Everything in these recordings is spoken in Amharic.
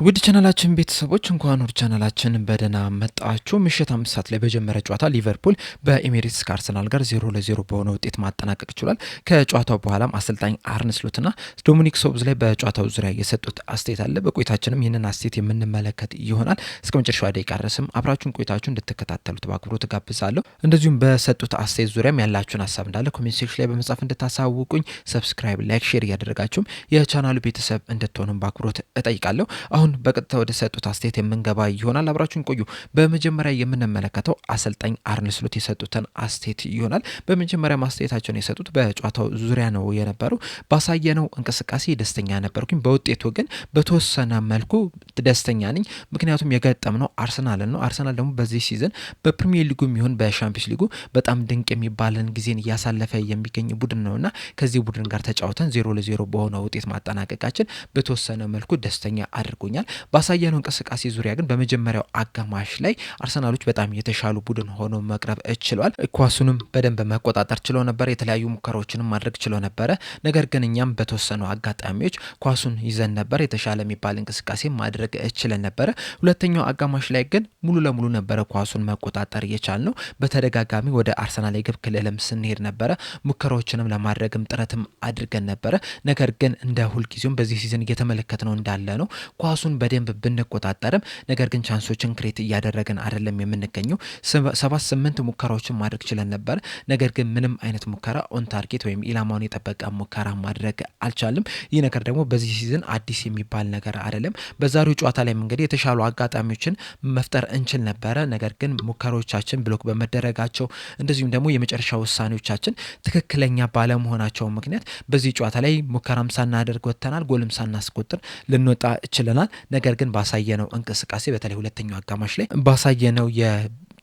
ውድ ቻናላችን ቤተሰቦች እንኳን ወደ ቻናላችን በደህና መጣችሁ። ምሽት 5 ሰዓት ላይ በጀመረ ጨዋታ ሊቨርፑል በኤሚሬትስ ከአርሰናል ጋር 0-0 በሆነ ውጤት ማጠናቀቅ ችሏል። ከጨዋታው በኋላም አሰልጣኝ አርነ ስሎትና ዶሚኒክ ሶቦስላይ በጨዋታው ዙሪያ የሰጡት አስተያየት አለ። በቆይታችንም ይህንን አስተያየት የምንመለከት ይሆናል። እስከ መጨረሻው ደቂቃ ድረስም አብራችሁን ቆይታችሁ እንድትከታተሉት በአክብሮት ጋብዛለሁ። እንደዚሁም በሰጡት አስተያየት ዙሪያም ያላችሁን ሀሳብ እንዳለ ኮሜንት ሴክሽን ላይ በመጻፍ እንድታሳውቁኝ፣ ሰብስክራይብ፣ ላይክ፣ ሼር እያደረጋችሁም የቻናሉ ቤተሰብ እንድትሆኑም በአክብሮት እጠይቃለሁ። አሁን በቀጥታ ወደ ሰጡት አስተያየት የምንገባ ይሆናል። አብራችሁን ቆዩ። በመጀመሪያ የምንመለከተው አሰልጣኝ አርነ ስሎት የሰጡትን አስተያየት ይሆናል። በመጀመሪያ ማስተያየታቸውን የሰጡት በጨዋታው ዙሪያ ነው የነበረው። ባሳየነው እንቅስቃሴ ደስተኛ ነበርኩኝ፣ በውጤቱ ግን በተወሰነ መልኩ ደስተኛ ነኝ። ምክንያቱም የገጠምነው አርሰናልን ነው። አርሰናል ደግሞ በዚህ ሲዝን በፕሪሚየር ሊጉ የሚሆን በሻምፒዮንስ ሊጉ በጣም ድንቅ የሚባልን ጊዜን እያሳለፈ የሚገኝ ቡድን ነውና ከዚህ ቡድን ጋር ተጫውተን 0-0 በሆነ ውጤት ማጠናቀቃችን በተወሰነ መልኩ ደስተኛ አድርጎኛል። ባሳየነው እንቅስቃሴ ዙሪያ ግን በመጀመሪያው አጋማሽ ላይ አርሰናሎች በጣም የተሻሉ ቡድን ሆኖ መቅረብ ችሏል። ኳሱንም በደንብ መቆጣጠር ችሎ ነበር። የተለያዩ ሙከራዎችንም ማድረግ ችሎ ነበረ። ነገር ግን እኛም በተወሰኑ አጋጣሚዎች ኳሱን ይዘን ነበር። የተሻለ የሚባል እንቅስቃሴ ማድረግ ችለን ነበረ። ሁለተኛው አጋማሽ ላይ ግን ሙሉ ለሙሉ ነበረ ኳሱን መቆጣጠር የቻልነው። በተደጋጋሚ ወደ አርሰናል የግብ ክልልም ስንሄድ ነበረ። ሙከራዎችንም ለማድረግም ጥረትም አድርገን ነበረ። ነገር ግን እንደ ሁልጊዜውም በዚህ ሲዝን እየተመለከትነው እንዳለ ነው ኳሱን በደንብ ብንቆጣጠርም ነገር ግን ቻንሶችን ክሬት እያደረግን አይደለም የምንገኘው። 7-8 ሙከራዎችን ማድረግ ችለን ነበር። ነገር ግን ምንም አይነት ሙከራ ኦን ታርጌት ወይም ኢላማውን የጠበቀ ሙከራ ማድረግ አልቻልም። ይህ ነገር ደግሞ በዚህ ሲዝን አዲስ የሚባል ነገር አይደለም። በዛሬው ጨዋታ ላይ እንግዲህ የተሻሉ አጋጣሚዎችን መፍጠር እንችል ነበረ። ነገር ግን ሙከራዎቻችን ብሎክ በመደረጋቸው እንደዚሁም ደግሞ የመጨረሻ ውሳኔዎቻችን ትክክለኛ ባለመሆናቸው ምክንያት በዚህ ጨዋታ ላይ ሙከራም ሳናደርግ ወጥተናል። ጎልም ሳናስቆጥር ልንወጣ ችለናል። ነገር ግን ባሳየነው እንቅስቃሴ በተለይ ሁለተኛው አጋማሽ ላይ ባሳየነው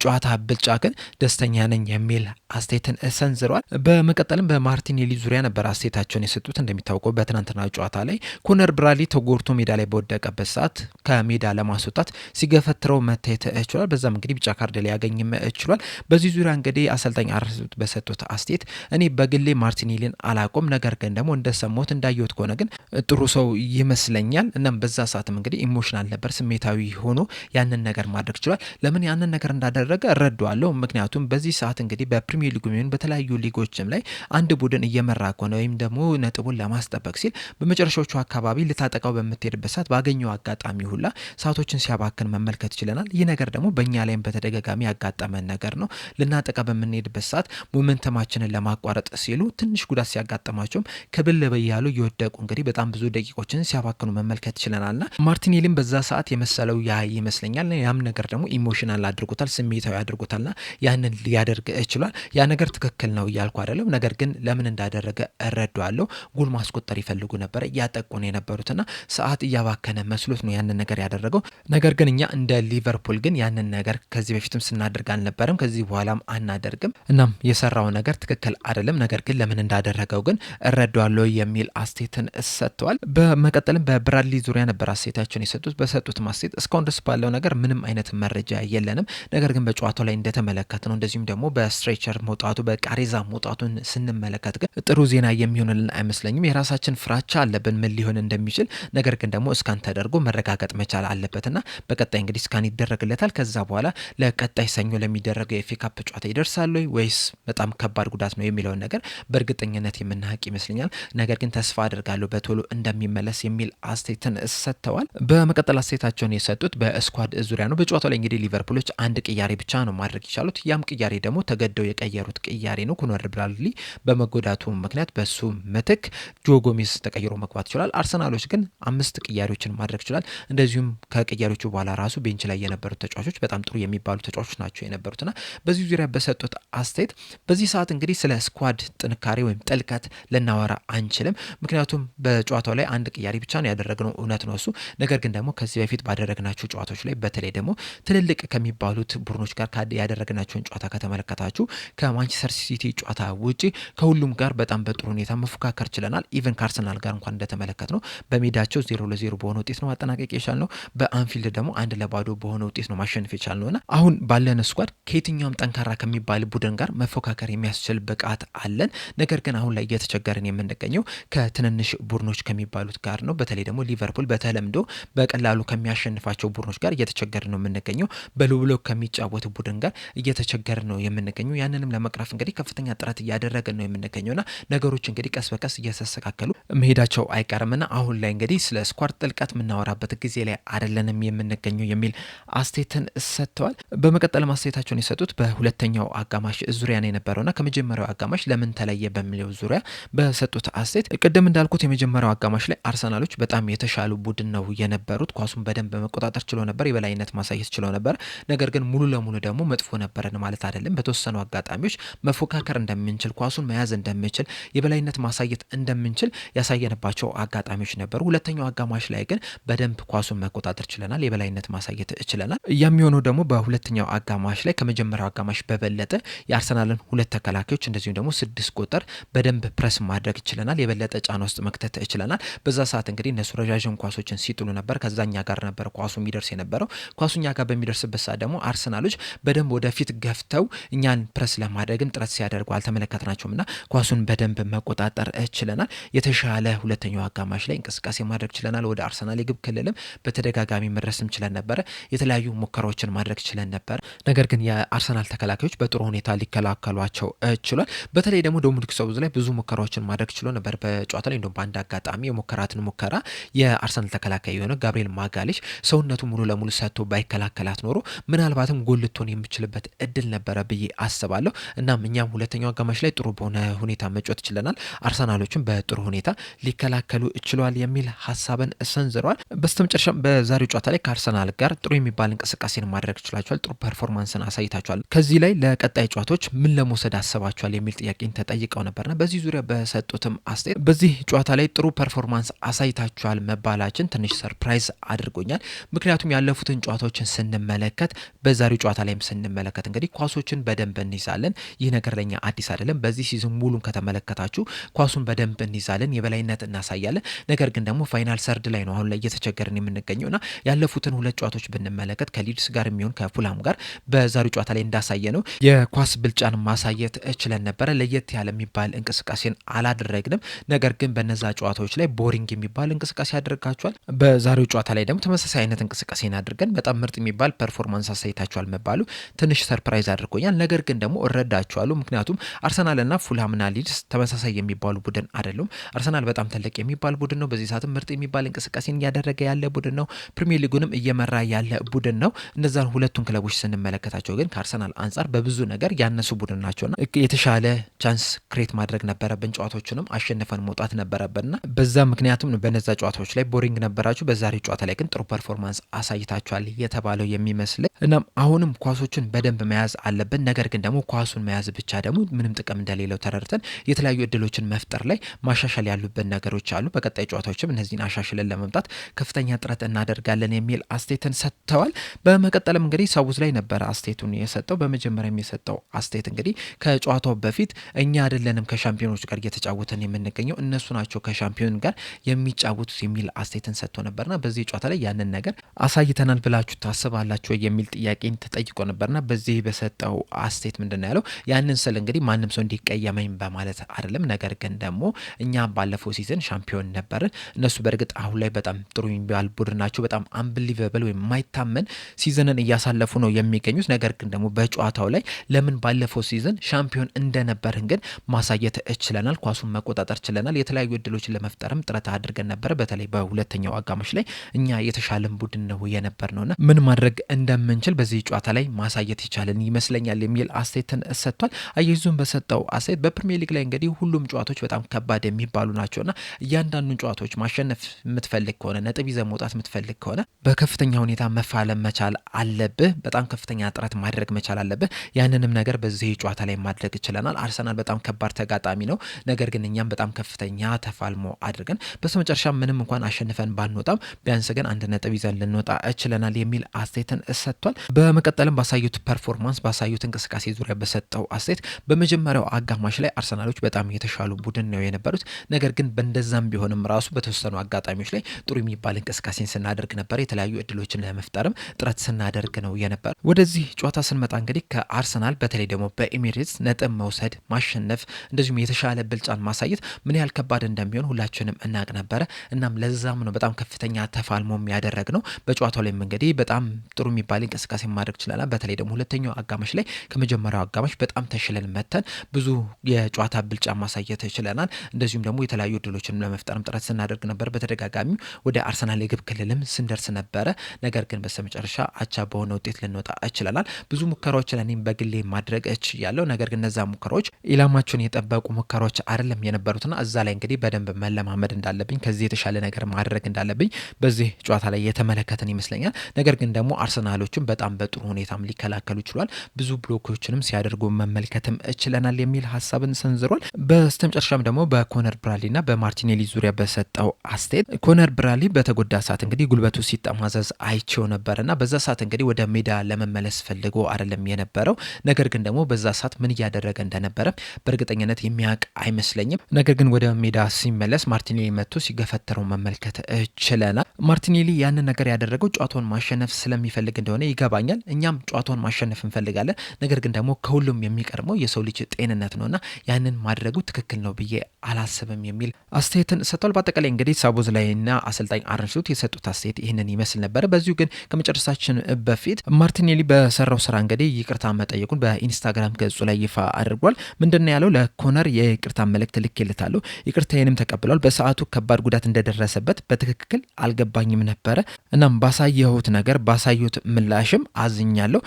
ጨዋታ ብልጫ ግን ደስተኛ ነኝ የሚል አስተያየትን ሰንዝረዋል። በመቀጠልም በማርቲኔሊ ዙሪያ ነበር አስተያየታቸውን የሰጡት። እንደሚታወቀው በትናንትና ጨዋታ ላይ ኮነር ብራድሊ ተጎድቶ ሜዳ ላይ በወደቀበት ሰዓት ከሜዳ ለማስወጣት ሲገፈትረው መታየት ችሏል። በዛም እንግዲህ ቢጫ ካርድ ሊያገኝም ችሏል። በዚህ ዙሪያ እንግዲህ አሰልጣኝ አርነ ስሎት በሰጡት አስተያየት እኔ በግሌ ማርቲኔሊን አላቆም፣ ነገር ግን ደግሞ እንደሰማሁት እንዳየሁት ከሆነ ግን ጥሩ ሰው ይመስለኛል። እናም በዛ ሰዓትም እንግዲህ ኢሞሽናል ነበር፣ ስሜታዊ ሆኖ ያንን ነገር ማድረግ ችሏል። ለምን ያንን ነገር እንዳደረገ እረዳዋለሁ። ምክንያቱም በዚህ ሰዓት እንግዲህ በፕሪሚየር ሊጉ የሚሆን በተለያዩ ሊጎችም ላይ አንድ ቡድን እየመራ ከሆነ ወይም ደግሞ ነጥቡን ለማስጠበቅ ሲል በመጨረሻዎቹ አካባቢ ልታጠቃው በምትሄድበት ሰዓት ባገኘው አጋጣሚ ሁላ ሰዓቶችን ሲያባክን መመልከት ችለናል። ይህ ነገር ደግሞ በእኛ ላይም በተደጋጋሚ ያጋጠመን ነገር ነው። ልናጠቃ በምንሄድበት ሰዓት ሞመንተማችንን ለማቋረጥ ሲሉ ትንሽ ጉዳት ሲያጋጥማቸውም ክብል በያሉ እየወደቁ እንግዲህ በጣም ብዙ ደቂቆችን ሲያባክኑ መመልከት ችለናልና ማርቲኔሊም በዛ ሰዓት የመሰለው ያ ይመስለኛል። ያም ነገር ደግሞ ኢሞሽናል አድርጎታል፣ ስሜታዊ አድርጎታልና ያንን ሊያደርግ ችሏል። ያ ነገር ትክክል ነው እያልኩ አይደለም። ነገር ግን ለምን እንዳደረገ እረዳዋለሁ። ጎል ማስቆጠር ይፈልጉ ነበር፣ እያጠቁ ነው የነበሩትና ሰዓት እያባከነ መስሎት ነው ያንን ነገር ያደረገው። ነገር ግን እኛ እንደ ሊቨርፑል ግን ያንን ነገር ከዚህ በፊትም ስናደርግ አልነበረም፣ ከዚህ በኋላም አናደርግም። እናም የሰራው ነገር ትክክል አይደለም። ነገር ግን ለምን እንዳደረገው ግን እረዳዋለሁ የሚል አስተያየትን ሰጥተዋል። በመቀጠልም በብራድሊ ዙሪያ ነበር አስተያየታቸውን የሰጡት። በሰጡት አስተያየት እስካሁን ድረስ ባለው ነገር ምንም አይነት መረጃ የለንም። ነገር ግን በጨዋታው ላይ እንደተመለከት ነው እንደዚሁም ደግሞ በስትሬቸር መውጣቱ በቃሬዛ መውጣቱን ስንመለከት ግን ጥሩ ዜና የሚሆንልን አይመስለኝም። የራሳችን ፍራቻ አለብን ምን ሊሆን እንደሚችል። ነገር ግን ደግሞ እስካን ተደርጎ መረጋገጥ መቻል አለበትና በቀጣይ እንግዲህ እስካን ይደረግለታል። ከዛ በኋላ ለቀጣይ ሰኞ ለሚደረገው የኤፍኤ ካፕ ጨዋታ ይደርሳል ወይስ በጣም ከባድ ጉዳት ነው የሚለውን ነገር በእርግጠኝነት የምናውቅ ይመስለኛል። ነገር ግን ተስፋ አድርጋለሁ በቶሎ እንደሚመለስ የሚል አስተያየትን ሰጥተዋል። በመቀጠል አስተያየታቸውን የሰጡት በስኳድ ዙሪያ ነው። በጨዋታው ላይ እንግዲህ ሊቨርፑሎች አንድ ቅያሬ ብቻ ነው ማድረግ የቻሉት። ያም ቅያሬ ደግሞ ተገደው የቀየሩት ቅያሬ ነው። ኮነር ብራድሊ በመጎዳቱ ምክንያት በሱ ምትክ ጆ ጎሜዝ ተቀይሮ መግባት ይችላል። አርሰናሎች ግን 5 ቅያሬዎችን ማድረግ ይችላል። እንደዚሁም ከቅያሬዎቹ በኋላ ራሱ ቤንች ላይ የነበሩት ተጫዋቾች በጣም ጥሩ የሚባሉ ተጫዋቾች ናቸው የነበሩትና በዚህ ዙሪያ በሰጡት አስተያየት በዚህ ሰዓት እንግዲህ ስለ ስኳድ ጥንካሬ ወይም ጥልቀት ልናወራ አንችልም። ምክንያቱም በጨዋታው ላይ አንድ ቅያሬ ብቻ ነው ያደረግነው፣ እውነት ነው እሱ። ነገር ግን ደግሞ ከዚህ በፊት ባደረግናቸው ጨዋታዎች ላይ በተለይ ደግሞ ትልልቅ ከሚባሉት ቡድኖች ቡድኖች ጋር ያደረግናቸውን ጨዋታ ከተመለከታችሁ ከማንቸስተር ሲቲ ጨዋታ ውጪ ከሁሉም ጋር በጣም በጥሩ ሁኔታ መፎካከር ችለናል። ኢቨን ከአርሰናል ጋር እንኳን እንደተመለከት ነው በሜዳቸው 0-0 በሆነ ውጤት ነው ማጠናቀቅ የቻልነው። በአንፊልድ ደግሞ 1-0 በሆነ ውጤት ነው ማሸነፍ የቻልነውና አሁን ባለን ስኳድ ከየትኛውም ጠንካራ ከሚባል ቡድን ጋር መፎካከር የሚያስችል ብቃት አለን። ነገር ግን አሁን ላይ እየተቸገርን የምንገኘው ከትንንሽ ቡድኖች ከሚባሉት ጋር ነው። በተለይ ደግሞ ሊቨርፑል በተለምዶ በቀላሉ ከሚያሸንፋቸው ቡድኖች ጋር እየተቸገርን ነው የምንገኘው። በሎብሎክ ከሚጫወት ቡድን ጋር እየተቸገርን ነው የምንገኘው። ያንንም ለመቅረፍ እንግዲህ ከፍተኛ ጥረት እያደረግን ነው የምንገኘውና ነገሮች እንግዲህ ቀስ በቀስ እየተስተካከሉ መሄዳቸው አይቀርምና አሁን ላይ እንግዲህ ስለ ስኳድ ጥልቀት የምናወራበት ጊዜ ላይ አይደለንም የምንገኘው የሚል አስተያየትን ሰጥተዋል። በመቀጠልም አስተያየታቸውን የሰጡት በሁለተኛው አጋማሽ ዙሪያ ነው የነበረውና ከመጀመሪያው አጋማሽ ለምን ተለየ በሚለው ዙሪያ በሰጡት አስተያየት ቅድም እንዳልኩት የመጀመሪያው አጋማሽ ላይ አርሰናሎች በጣም የተሻሉ ቡድን ነው የነበሩት። ኳሱን በደንብ መቆጣጠር ችሎ ነበር፣ የበላይነት ማሳየት ችሎ ነበር። ነገር ግን ሙሉ ለሙሉ ደግሞ መጥፎ ነበረን ማለት አይደለም። በተወሰኑ አጋጣሚዎች መፎካከር እንደምንችል፣ ኳሱን መያዝ እንደምንችል፣ የበላይነት ማሳየት እንደምንችል ያሳየንባቸው አጋጣሚዎች ነበሩ። ሁለተኛው አጋማሽ ላይ ግን በደንብ ኳሱን መቆጣጠር ችለናል፣ የበላይነት ማሳየት ችለናል። የሚሆነው ደግሞ በሁለተኛው አጋማሽ ላይ ከመጀመሪያው አጋማሽ በበለጠ የአርሰናልን ሁለት ተከላካዮች እንደዚሁም ደግሞ 6 ቁጥር በደንብ ፕረስ ማድረግ ችለናል፣ የበለጠ ጫና ውስጥ መክተት ችለናል። በዛ ሰዓት እንግዲህ እነሱ ረዣዥም ኳሶችን ሲጥሉ ነበር፣ ከዛኛ ጋር ነበር ኳሱ የሚደርስ የነበረው። ኳሱኛ ጋር በሚደርስበት ሰዓት ደግሞ አርሰናሎች በደንብ ወደፊት ገፍተው እኛን ፕረስ ለማድረግም ጥረት ሲያደርጉ አልተመለከትናቸውም እና ኳሱን በደንብ መቆጣጠር ችለናል። የተሻለ ሁለተኛው አጋማሽ ላይ እንቅስቃሴ ማድረግ ችለናል። ወደ አርሰናል የግብ ክልልም በተደጋጋሚ መድረስም ችለን ነበረ። የተለያዩ ሙከራዎችን ማድረግ ችለን ነበር። ነገር ግን የአርሰናል ተከላካዮች በጥሩ ሁኔታ ሊከላከሏቸው ችሏል። በተለይ ደግሞ ዶሚኒክ ሶቦስላይ ብዙ ሙከራዎችን ማድረግ ችሎ ነበር በጨዋታ ላይ። እንደውም በአንድ አጋጣሚ የሙከራትን ሙከራ የአርሰናል ተከላካይ የሆነ ጋብሪኤል ማጋሌሽ ሰውነቱ ሙሉ ለሙሉ ሰጥቶ ባይከላከላት ኖሮ ምናልባትም ጎል ልትሆን የምችልበት እድል ነበረ ብዬ አስባለሁ። እናም እኛም ሁለተኛው አጋማሽ ላይ ጥሩ በሆነ ሁኔታ መጫወት ችለናል። አርሰናሎችን በጥሩ ሁኔታ ሊከላከሉ ችለዋል የሚል ሀሳብን ሰንዝረዋል። በስተመጨረሻም በዛሬው ጨዋታ ላይ ከአርሰናል ጋር ጥሩ የሚባል እንቅስቃሴን ማድረግ ችላቸዋል። ጥሩ ፐርፎርማንስን አሳይታቸዋል። ከዚህ ላይ ለቀጣይ ጨዋታዎች ምን ለመውሰድ አስባቸዋል የሚል ጥያቄን ተጠይቀው ነበርና በዚህ ዙሪያ በሰጡትም አስተያየት በዚህ ጨዋታ ላይ ጥሩ ፐርፎርማንስ አሳይታቸዋል መባላችን ትንሽ ሰርፕራይዝ አድርጎኛል። ምክንያቱም ያለፉትን ጨዋታዎችን ስንመለከት በዛሬው ጨዋታ ላይም ስንመለከት እንግዲህ ኳሶችን በደንብ እንይዛለን። ይህ ነገር ለኛ አዲስ አይደለም። በዚህ ሲዝን ሙሉን ከተመለከታችሁ ኳሱን በደንብ እንይዛለን፣ የበላይነት እናሳያለን። ነገር ግን ደግሞ ፋይናል ሰርድ ላይ ነው አሁን ላይ እየተቸገርን የምንገኘውና ያለፉትን ሁለት ጨዋታዎች ብንመለከት ከሊድስ ጋር የሚሆን ከፉላም ጋር በዛሬው ጨዋታ ላይ እንዳሳየ ነው የኳስ ብልጫን ማሳየት ችለን ነበረ። ለየት ያለ የሚባል እንቅስቃሴን አላደረግንም። ነገር ግን በነዛ ጨዋታዎች ላይ ቦሪንግ የሚባል እንቅስቃሴ ያደርጋቸዋል። በዛሬው ጨዋታ ላይ ደግሞ ተመሳሳይ አይነት እንቅስቃሴን አድርገን በጣም ምርጥ የሚባል ፐርፎርማንስ አሳይታቸዋል መባሉ ትንሽ ሰርፕራይዝ አድርጎኛል። ነገር ግን ደግሞ እረዳቸዋለሁ። ምክንያቱም አርሰናልና ፉልሃምና ሊድስ ተመሳሳይ የሚባሉ ቡድን አይደሉም። አርሰናል በጣም ትልቅ የሚባል ቡድን ነው። በዚህ ሰዓትም ምርጥ የሚባል እንቅስቃሴን እያደረገ ያለ ቡድን ነው። ፕሪሚየር ሊጉንም እየመራ ያለ ቡድን ነው። እነዛን ሁለቱን ክለቦች ስንመለከታቸው ግን ከአርሰናል አንጻር በብዙ ነገር ያነሱ ቡድን ናቸውና የተሻለ ቻንስ ክሬት ማድረግ ነበረብን። ጨዋታዎቹንም አሸንፈን መውጣት ነበረብንና በዛ ምክንያቱም በነዛ ጨዋታዎች ላይ ቦሪንግ ነበራችሁ። በዛሬ ጨዋታ ላይ ግን ጥሩ ፐርፎርማንስ አሳይታችኋል የተባለው የሚመስለኝ። እናም አሁንም ኳሶችን በደንብ መያዝ አለብን። ነገር ግን ደግሞ ኳሱን መያዝ ብቻ ደግሞ ምንም ጥቅም እንደሌለው ተረድተን የተለያዩ እድሎችን መፍጠር ላይ ማሻሻል ያሉብን ነገሮች አሉ። በቀጣይ ጨዋታዎችም እነዚህን አሻሽለን ለመምጣት ከፍተኛ ጥረት እናደርጋለን የሚል አስተያየትን ሰጥተዋል። በመቀጠልም እንግዲህ ሰውዝ ላይ ነበረ አስተያየቱን የሰጠው። በመጀመሪያም የሰጠው አስተያየት እንግዲህ ከጨዋታው በፊት እኛ አይደለንም ከሻምፒዮኖች ጋር እየተጫወተን የምንገኘው እነሱ ናቸው ከሻምፒዮን ጋር የሚጫወቱት የሚል አስተያየትን ሰጥቶ ነበርና በዚህ ጨዋታ ላይ ያንን ነገር አሳይተናል ብላችሁ ታስባላችሁ የሚል ጥያቄን ተጠይቆ ነበርና በዚህ በሰጠው አስተያየት ምንድነው ያለው? ያንን ስል እንግዲህ ማንም ሰው እንዲቀየመኝ በማለት አይደለም። ነገር ግን ደግሞ እኛ ባለፈው ሲዝን ሻምፒዮን ነበርን። እነሱ በእርግጥ አሁን ላይ በጣም ጥሩ የሚባል ቡድን ናቸው። በጣም አንብሊቨብል ወይም የማይታመን ሲዝንን እያሳለፉ ነው የሚገኙት። ነገር ግን ደግሞ በጨዋታው ላይ ለምን ባለፈው ሲዝን ሻምፒዮን እንደነበርን ግን ማሳየት ችለናል። ኳሱን መቆጣጠር ችለናል። የተለያዩ እድሎችን ለመፍጠርም ጥረት አድርገን ነበረ። በተለይ በሁለተኛው አጋማሽ ላይ እኛ የተሻለን ቡድን ነው የነበር ነውና ምን ማድረግ እንደምንችል በዚህ ጨዋታ ላይ ማሳየት ይቻለን ይመስለኛል የሚል አስተያየትን ሰጥቷል። አያይዞን በሰጠው አስተያየት በፕሪሚየር ሊግ ላይ እንግዲህ ሁሉም ጨዋታዎች በጣም ከባድ የሚባሉ ናቸውና እያንዳንዱን ጨዋታዎች ማሸነፍ የምትፈልግ ከሆነ ነጥብ ይዘህ መውጣት የምትፈልግ ከሆነ በከፍተኛ ሁኔታ መፋለም መቻል አለብህ። በጣም ከፍተኛ ጥረት ማድረግ መቻል አለብህ። ያንንም ነገር በዚህ ጨዋታ ላይ ማድረግ ችለናል። አርሰናል በጣም ከባድ ተጋጣሚ ነው። ነገር ግን እኛም በጣም ከፍተኛ ተፋልሞ አድርገን በስተመጨረሻ ምንም እንኳን አሸንፈን ባንወጣም ቢያንስ ግን አንድ ነጥብ ይዘን ልንወጣ ችለናል የሚል አስተያየትን ሰጥቷል። በመቀጠል በመቀጠልም ባሳዩት ፐርፎርማንስ ባሳዩት እንቅስቃሴ ዙሪያ በሰጠው አስተያየት በመጀመሪያው አጋማሽ ላይ አርሰናሎች በጣም የተሻሉ ቡድን ነው የነበሩት። ነገር ግን በእንደዛም ቢሆንም ራሱ በተወሰኑ አጋጣሚዎች ላይ ጥሩ የሚባል እንቅስቃሴን ስናደርግ ነበር። የተለያዩ እድሎችን ለመፍጠርም ጥረት ስናደርግ ነው የነበር። ወደዚህ ጨዋታ ስንመጣ እንግዲህ ከአርሰናል በተለይ ደግሞ በኤሚሬትስ ነጥብ መውሰድ ማሸነፍ፣ እንደዚሁም የተሻለ ብልጫን ማሳየት ምን ያህል ከባድ እንደሚሆን ሁላችንም እናቅ ነበረ። እናም ለዛም ነው በጣም ከፍተኛ ተፋልሞም ያደረግ ነው። በጨዋታው ላይም እንግዲህ በጣም ጥሩ የሚባል እንቅስቃሴ ማድረግ ችለናል። በተለይ ደግሞ ሁለተኛው አጋማሽ ላይ ከመጀመሪያው አጋማሽ በጣም ተሽለን መተን ብዙ የጨዋታ ብልጫ ማሳየት ችለናል። እንደዚሁም ደግሞ የተለያዩ እድሎችን ለመፍጠርም ጥረት ስናደርግ ነበር። በተደጋጋሚ ወደ አርሰናል የግብ ክልልም ስንደርስ ነበረ። ነገር ግን በስተመጨረሻ አቻ በሆነ ውጤት ልንወጣ ችለናል። ብዙ ሙከራዎችን እኔም በግሌ ማድረግ እችላለሁ። ነገር ግን እነዛ ሙከራዎች ኢላማቸውን የጠበቁ ሙከራዎች አይደለም የነበሩትና እዛ ላይ እንግዲህ በደንብ መለማመድ እንዳለብኝ ከዚህ የተሻለ ነገር ማድረግ እንዳለብኝ በዚህ ጨዋታ ላይ የተመለከትን ይመስለኛል። ነገር ግን ደግሞ አርሰናሎችም በጣም በጥሩ ሁኔታም ሊከላከሉ ችሏል። ብዙ ብሎኮችንም ሲያደርጉ መመልከትም ችለናል የሚል ሀሳብን ሰንዝሯል። በስተመጨረሻም ደግሞ በኮነር ብራድሊና በማርቲኔሊ ዙሪያ በሰጠው አስተያየት ኮነር ብራድሊ በተጎዳ ሰዓት እንግዲህ ጉልበቱ ሲጠማዘዝ አይቼው ነበርና በዛ ሰዓት እንግዲህ ወደ ሜዳ ለመመለስ ፈልጎ አይደለም የነበረው። ነገር ግን ደግሞ በዛ ሰዓት ምን እያደረገ እንደነበረ በእርግጠኝነት የሚያውቅ አይመስለኝም። ነገር ግን ወደ ሜዳ ሲመለስ ማርቲኔሊ መጥቶ ሲገፈተረው መመልከት ችለናል። ማርቲኔሊ ያንን ነገር ያደረገው ጨዋታውን ማሸነፍ ስለሚፈልግ እንደሆነ ይገባኛል። እኛም ጨዋታውን ማሸነፍ እንፈልጋለን። ነገር ግን ደግሞ ከሁሉም የሚቀድመው የሰው ልጅ ጤንነት ነውና ያንን ማድረጉ ትክክል ነው ብዬ አላስብም የሚል አስተያየትን ሰጥቷል። በአጠቃላይ እንግዲህ ሳቦዝላይና አሰልጣኝ አርነ ስሎት የሰጡት አስተያየት ይህንን ይመስል ነበረ። በዚሁ ግን ከመጨረሳችን በፊት ማርቲኔሊ በሰራው ስራ እንግዲህ ይቅርታ መጠየቁን በኢንስታግራም ገጹ ላይ ይፋ አድርጓል። ምንድነው ያለው? ለኮነር የይቅርታ መልእክት ልኬለታለሁ፣ ይቅርታዬንም ተቀብሏል። በሰዓቱ ከባድ ጉዳት እንደደረሰበት በትክክል አልገባኝም ነበረ። እናም ባሳየሁት ነገር ባሳየሁት ምላሽም አዝኛለሁ፣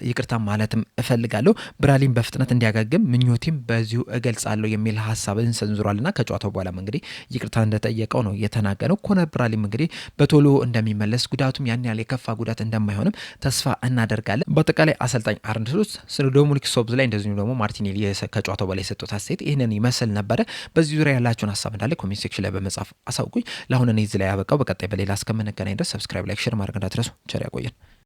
ይቅርታ ማለትም እፈልጋለሁ። ብራድሊን በፍጥነት እንዲያገግም ምኞቴም በዚሁ እገልጻለሁ የሚል ሀሳብን ሰንዝሯልና ከጨዋታው በኋላም እንግዲህ ይቅርታ እንደጠየቀው ነው የተናገረው። ኮነር ብራድሊም እንግዲህ በቶሎ እንደሚመለስ ጉዳቱም ያን ያህል የከፋ ጉዳት እንደማይሆንም ተስፋ እናደርጋለን። በአጠቃላይ አሰልጣኝ አርነ ስሎት ስለ ዶሚኒክ ሶቦዝላይ እንደዚሁ ደግሞ ማርቲኔሊ ከጨዋታው በላይ የሰጡት አስተያየት ይህንን ይመስል ነበረ። በዚህ ዙሪያ ያላችሁን ሀሳብ እንዳለ ኮሜንት ሴክሽን ላይ በመጻፍ አሳውቁኝ። ለአሁን እኔ እዚህ ላይ ያበቃው። በቀጣይ በሌላ እስከምንገናኝ ድረስ ሰብስክራይብ፣ ላይክ፣ ሼር ማድረግ እንዳትረሱ። ቸር ያቆየን።